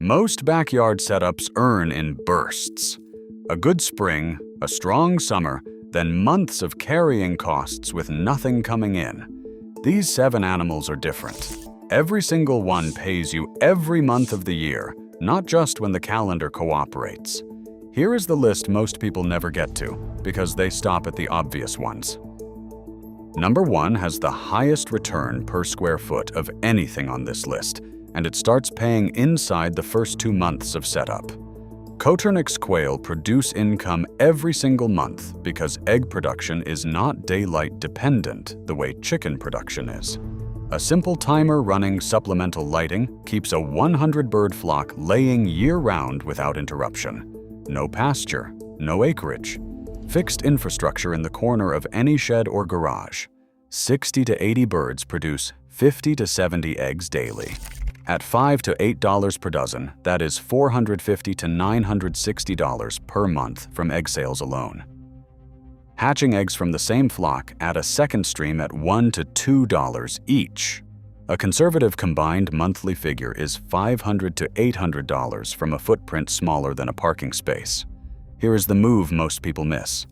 Most backyard setups earn in bursts. A good spring, a strong summer, then months of carrying costs with nothing coming in. These 7 animals are different. Every single one pays you every month of the year, not just when the calendar cooperates. Here is the list most people never get to, because they stop at the obvious ones. Number 1 has the highest return per square foot of anything on this list, and it starts paying inside the first 2 months of setup. Coturnix quail produce income every single month because egg production is not daylight dependent the way chicken production is. A simple timer running supplemental lighting keeps a 100-bird flock laying year-round without interruption. No pasture, no acreage. Fixed infrastructure in the corner of any shed or garage. 60 to 80 birds produce 50 to 70 eggs daily. At $5 to $8 per dozen, that is $450 to $960 per month from egg sales alone. Hatching eggs from the same flock add a second stream at $1 to $2 each. A conservative combined monthly figure is $500 to $800 from a footprint smaller than a parking space. Here is the move most people miss.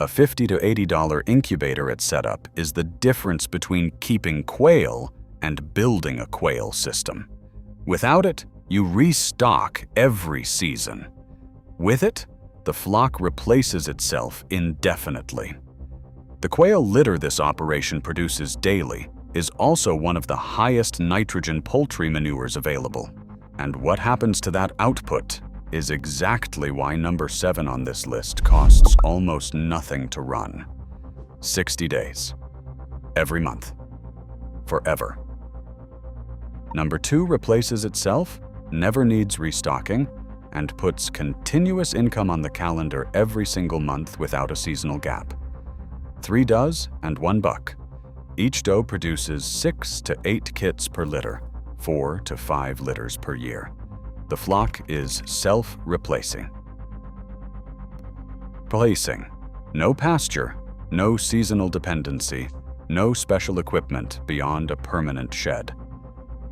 A $50 to $80 incubator at setup is the difference between keeping quail and building a quail system. Without it, you restock every season. With it, the flock replaces itself indefinitely. The quail litter this operation produces daily is also one of the highest nitrogen poultry manures available. And what happens to that output is exactly why number 7 on this list costs almost nothing to run. 60 days. Every month. Forever. Number 2 replaces itself, never needs restocking, and puts continuous income on the calendar every single month without a seasonal gap. 3 does and 1 buck. Each doe produces 6 to 8 kits per litter, 4 to 5 litters per year. The flock is self-replacing. Placing. No pasture, no seasonal dependency, no special equipment beyond a permanent shed.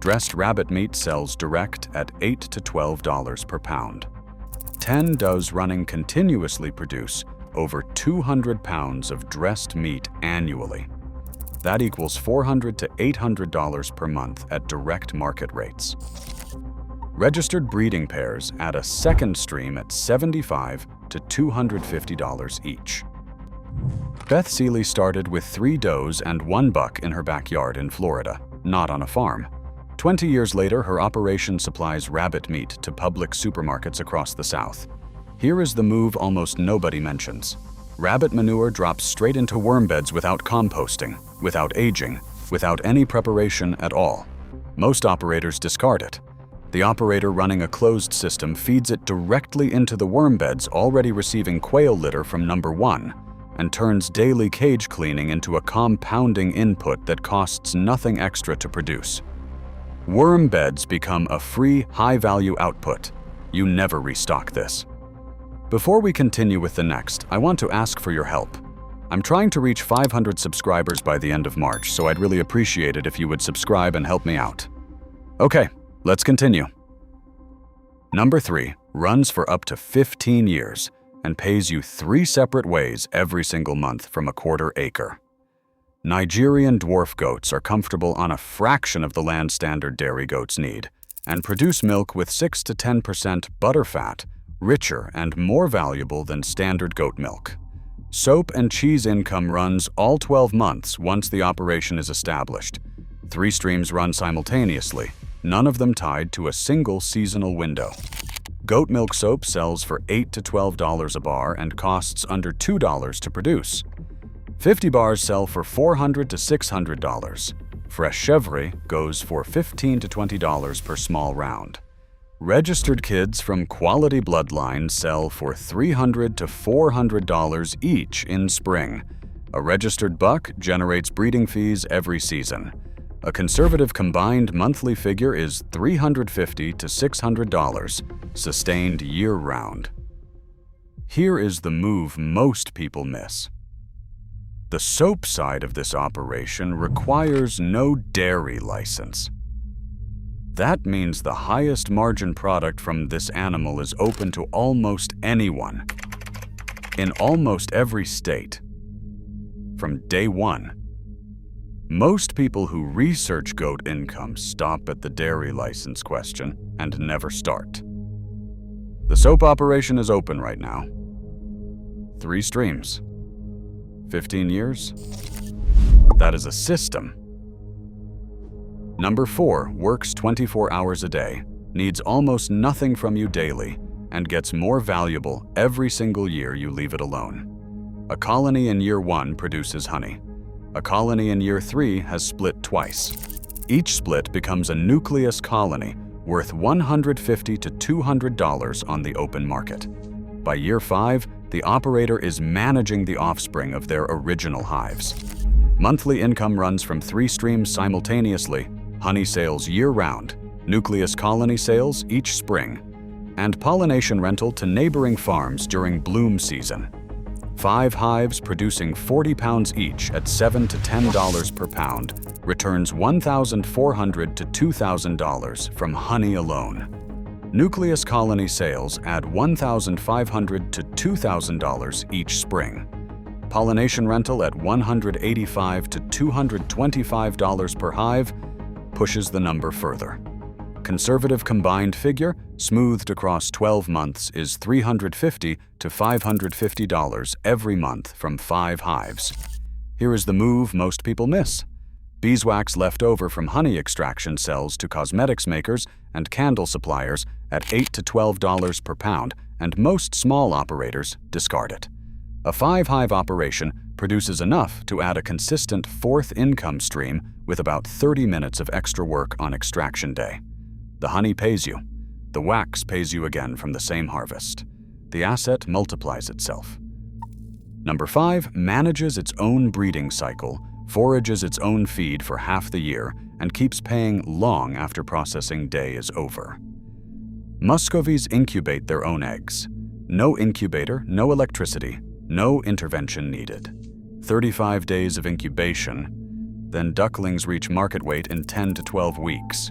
Dressed rabbit meat sells direct at $8 to $12 per pound. 10 does running continuously produce over 200 pounds of dressed meat annually. That equals $400 to $800 per month at direct market rates. Registered breeding pairs add a second stream at $75 to $250 each. Beth Seeley started with 3 does and 1 buck in her backyard in Florida, not on a farm. 20 years later, her operation supplies rabbit meat to public supermarkets across the South. Here is the move almost nobody mentions. Rabbit manure drops straight into worm beds without composting, without aging, without any preparation at all. Most operators discard it. The operator running a closed system feeds it directly into the worm beds already receiving quail litter from number 1 and turns daily cage cleaning into a compounding input that costs nothing extra to produce. Worm beds become a free, high-value output. You never restock this. Before we continue with the next, I want to ask for your help. I'm trying to reach 500 subscribers by the end of March, so I'd really appreciate it if you would subscribe and help me out. Okay, let's continue. Number 3 runs for up to 15 years and pays you 3 separate ways every single month from a quarter acre. Nigerian dwarf goats are comfortable on a fraction of the land standard dairy goats need and produce milk with 6 to 10% butter fat, richer and more valuable than standard goat milk. Soap and cheese income runs all 12 months once the operation is established. 3 streams run simultaneously, none of them tied to a single seasonal window. Goat milk soap sells for $8 to $12 a bar and costs under $2 to produce. 50 bars sell for $400 to $600. Fresh chevre goes for $15 to $20 per small round. Registered kids from quality bloodlines sell for $300 to $400 each in spring. A registered buck generates breeding fees every season. A conservative combined monthly figure is $350 to $600, sustained year-round. Here is the move most people miss. The soap side of this operation requires no dairy license. That means the highest margin product from this animal is open to almost anyone, in almost every state, from day one. Most people who research goat income stop at the dairy license question and never start. The soap operation is open right now. 3 streams. 15 years? That is a system. Number 4 works 24 hours a day, needs almost nothing from you daily, and gets more valuable every single year you leave it alone. A colony in year 1 produces honey. A colony in year 3 has split twice. Each split becomes a nucleus colony worth $150 to $200 on the open market. By year 5, the operator is managing the offspring of their original hives. Monthly income runs from 3 streams simultaneously: honey sales year-round, nucleus colony sales each spring, and pollination rental to neighboring farms during bloom season. 5 hives producing 40 pounds each at $7 to $10 per pound returns $1,400 to $2,000 from honey alone. Nucleus colony sales add $1,500 to $2,000 each spring. Pollination rental at $185 to $225 per hive pushes the number further. Conservative combined figure, smoothed across 12 months, is $350 to $550 every month from 5 hives. Here is the move most people miss. Beeswax left over from honey extraction sells to cosmetics makers and candle suppliers at $8 to $12 per pound, and most small operators discard it. A 5-hive operation produces enough to add a consistent 4th income stream with about 30 minutes of extra work on extraction day. The honey pays you. The wax pays you again from the same harvest. The asset multiplies itself. Number 5 manages its own breeding cycle, forages its own feed for half the year, and keeps paying long after processing day is over. Muscovies incubate their own eggs. No incubator, no electricity, no intervention needed. 35 days of incubation, then ducklings reach market weight in 10 to 12 weeks.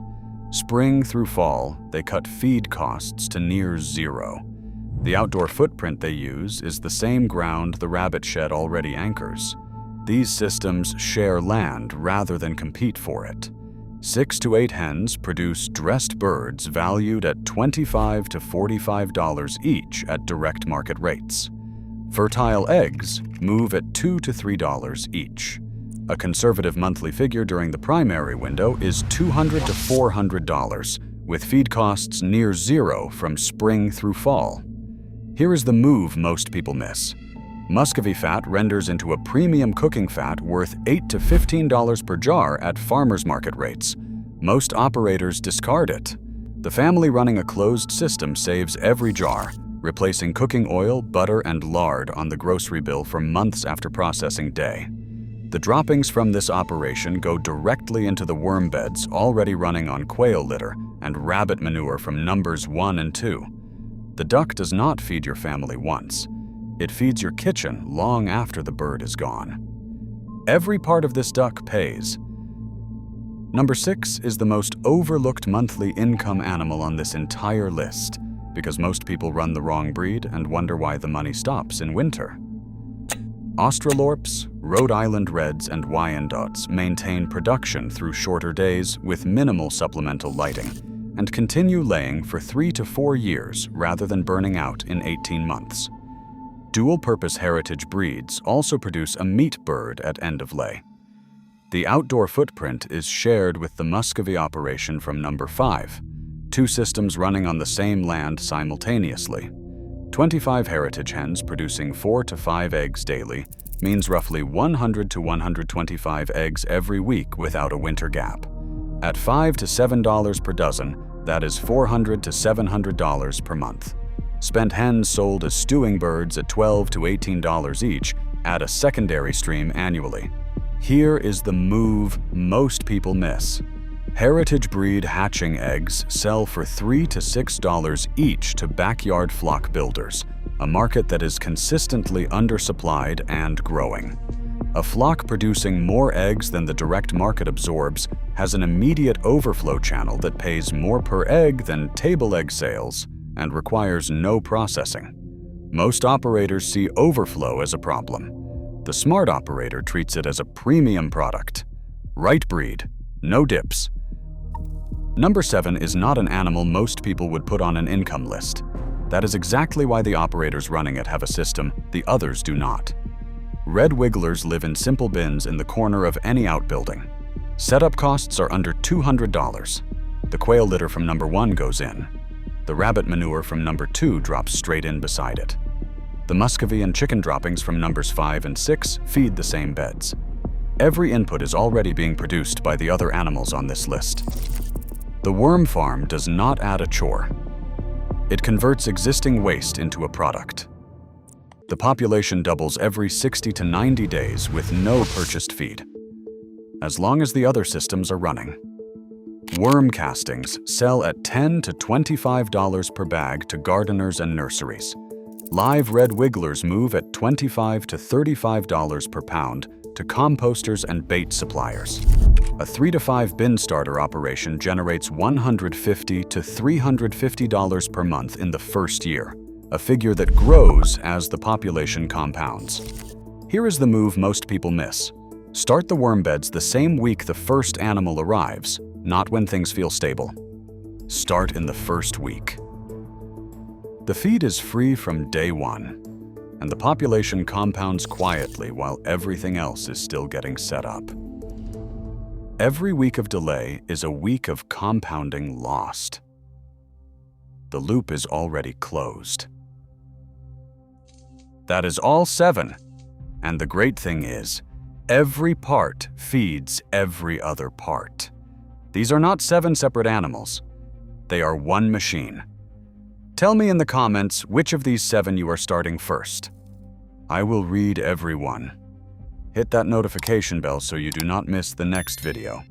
Spring through fall, they cut feed costs to near zero. The outdoor footprint they use is the same ground the rabbit shed already anchors. These systems share land rather than compete for it. 6 to 8 hens produce dressed birds valued at $25 to $45 each at direct market rates. Fertile eggs move at $2 to $3 each. A conservative monthly figure during the primary window is $200 to $400, with feed costs near zero from spring through fall. Here is the move most people miss. Muscovy fat renders into a premium cooking fat worth $8 to $15 per jar at farmers market rates. Most operators discard it. The family running a closed system saves every jar, replacing cooking oil, butter, and lard on the grocery bill for months after processing day. The droppings from this operation go directly into the worm beds already running on quail litter and rabbit manure from numbers 1 and 2. The duck does not feed your family once. It feeds your kitchen long after the bird is gone. Every part of this duck pays. Number 6 is the most overlooked monthly income animal on this entire list, because most people run the wrong breed and wonder why the money stops in winter. Australorps, Rhode Island Reds, and Wyandottes maintain production through shorter days with minimal supplemental lighting, and continue laying for 3 to 4 years rather than burning out in 18 months. Dual-purpose heritage breeds also produce a meat bird at end of lay. The outdoor footprint is shared with the Muscovy operation from number 5, 2 systems running on the same land simultaneously. 25 heritage hens producing 4 to 5 eggs daily means roughly 100 to 125 eggs every week without a winter gap. At $5 to $7 per dozen, that is $400 to $700 per month. Spent hens sold as stewing birds at $12 to $18 each add a secondary stream annually. Here is the move most people miss. Heritage breed hatching eggs sell for $3 to $6 each to backyard flock builders, a market that is consistently undersupplied and growing. A flock producing more eggs than the direct market absorbs has an immediate overflow channel that pays more per egg than table egg sales and requires no processing. Most operators see overflow as a problem. The smart operator treats it as a premium product. Right breed, no dips. Number 7 is not an animal most people would put on an income list. That is exactly why the operators running it have a system the others do not. Red wigglers live in simple bins in the corner of any outbuilding. Setup costs are under $200. The quail litter from number 1 goes in. The rabbit manure from number 2 drops straight in beside it. The Muscovy and chicken droppings from numbers 5 and 6 feed the same beds. Every input is already being produced by the other animals on this list. The worm farm does not add a chore. It converts existing waste into a product. The population doubles every 60 to 90 days with no purchased feed, as long as the other systems are running. Worm castings sell at $10 to $25 per bag to gardeners and nurseries. Live red wigglers move at $25 to $35 per pound to composters and bait suppliers. A 3 to 5 bin starter operation generates $150 to $350 per month in the first year, a figure that grows as the population compounds. Here is the move most people miss. Start the worm beds the same week the first animal arrives, not when things feel stable. Start in the first week. The feed is free from day 1, and the population compounds quietly while everything else is still getting set up. Every week of delay is a week of compounding lost. The loop is already closed. That is all 7, and the great thing is, every part feeds every other part. These are not 7 separate animals. They are one machine. Tell me in the comments which of these 7 you are starting first. I will read every one. Hit that notification bell so you do not miss the next video.